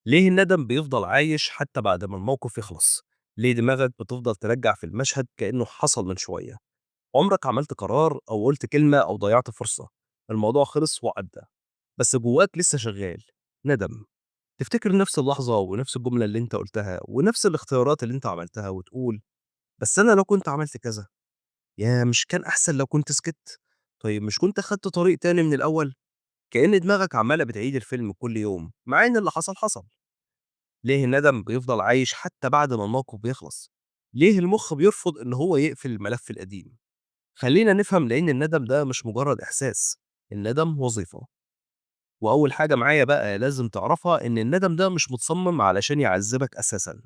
ليه الندم بيفضل عايش حتى بعد ما الموقف يخلص؟ ليه دماغك بتفضل ترجع في المشهد كأنه حصل من شوية؟ عمرك عملت قرار أو قلت كلمة أو ضيعت فرصة؟ الموضوع خلص وعدى، بس جواك لسه شغال ندم. تفتكر نفس اللحظة ونفس الجملة اللي انت قلتها ونفس الاختيارات اللي انت عملتها وتقول بس أنا لو كنت عملت كذا، يا مش كان أحسن لو كنت سكت؟ طيب مش كنت خدت طريق تاني من الأول؟ كأن دماغك عمالة بتعيد الفيلم كل يوم مع إن اللي حصل حصل. ليه الندم بيفضل عايش حتى بعد ما الموقف بيخلص؟ ليه المخ بيرفض إن هو يقفل الملف القديم؟ خلينا نفهم، لأن الندم ده مش مجرد إحساس، الندم وظيفة. وأول حاجة معايا بقى لازم تعرفها إن الندم ده مش متصمم علشان يعذبك أساسا،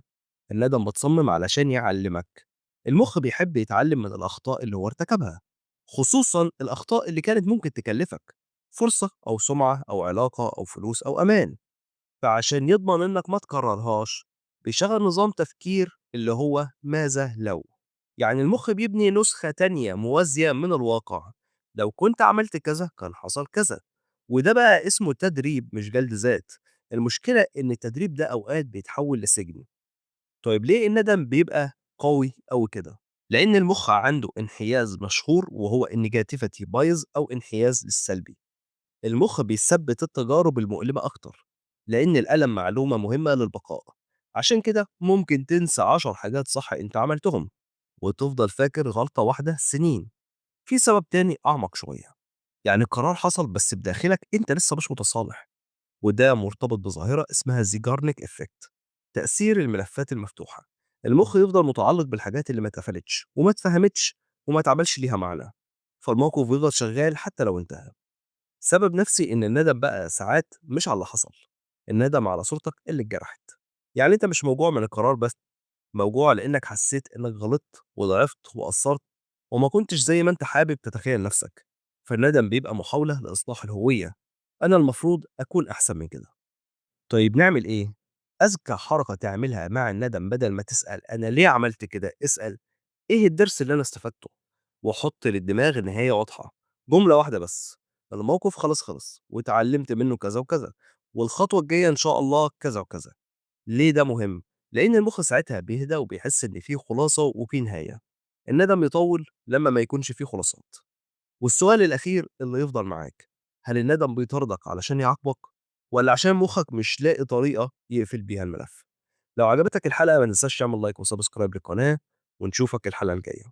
الندم متصمم علشان يعلمك. المخ بيحب يتعلم من الأخطاء اللي هو ارتكبها، خصوصا الأخطاء اللي كانت ممكن تكلفك فرصة أو سمعة أو علاقة أو فلوس أو أمان. فعشان يضمن إنك ما تكررهاش بيشغل نظام تفكير اللي هو ماذا لو. يعني المخ بيبني نسخة تانية موازية من الواقع، لو كنت عملت كذا كان حصل كذا. وده بقى اسمه تدريب مش جلد ذات. المشكلة إن التدريب ده أوقات بيتحول لسجن. طيب ليه الندم بيبقى قوي أوي كده؟ لأن المخ عنده انحياز مشهور وهو النيجاتيفيتي بايز أو انحياز للسلبي. المخ بيثبت التجارب المؤلمة أكتر، لأن الألم معلومة مهمة للبقاء. عشان كده ممكن تنسى 10 حاجات صح أنت عملتهم وتفضل فاكر غلطة واحدة سنين. في سبب تاني أعمق شوية، يعني القرار حصل بس بداخلك أنت لسه مش متصالح، وده مرتبط بظاهرة اسمها زيجارنيك إفكت، تأثير الملفات المفتوحة. المخ يفضل متعلق بالحاجات اللي ما اتقفلتش وما اتفهمتش وما اتعملش ليها معنى، فالموقف يفضل شغال حتى لو انتهى. سبب نفسي إن الندم بقى ساعات مش على اللي حصل، الندم على صورتك اللي اتجرحت. يعني أنت مش موجوع من القرار بس، موجوع لأنك حسيت إنك غلطت وضعفت وقصرت وما كنتش زي ما أنت حابب تتخيل نفسك. فالندم بيبقى محاولة لإصلاح الهوية، أنا المفروض أكون أحسن من كده. طيب نعمل إيه؟ أذكى حركة تعملها مع الندم بدل ما تسأل أنا ليه عملت كده، اسأل إيه الدرس اللي أنا استفدته؟ وحُط للدماغ نهاية واضحة، جملة واحدة بس، الموقف خلاص خلص واتعلمت منه كذا وكذا، والخطوة الجاية إن شاء الله كذا وكذا. ليه ده مهم؟ لأن المخ ساعتها بيهدى وبيحس إن في خلاصة وفي نهاية. الندم يطوّل لمّا ما يكونش فيه خلاصات. والسؤال الأخير اللي يفضل معاك، هل الندم بيطاردك علشان يعاقبك والّا عشان مخك مش لاقي طريقة يقفل بيها الملف؟ لو عجبتك الحلقة ما تنساش تعمل لايك وسبسكرايب للقناة، ونشوفك الحلقة الجاية.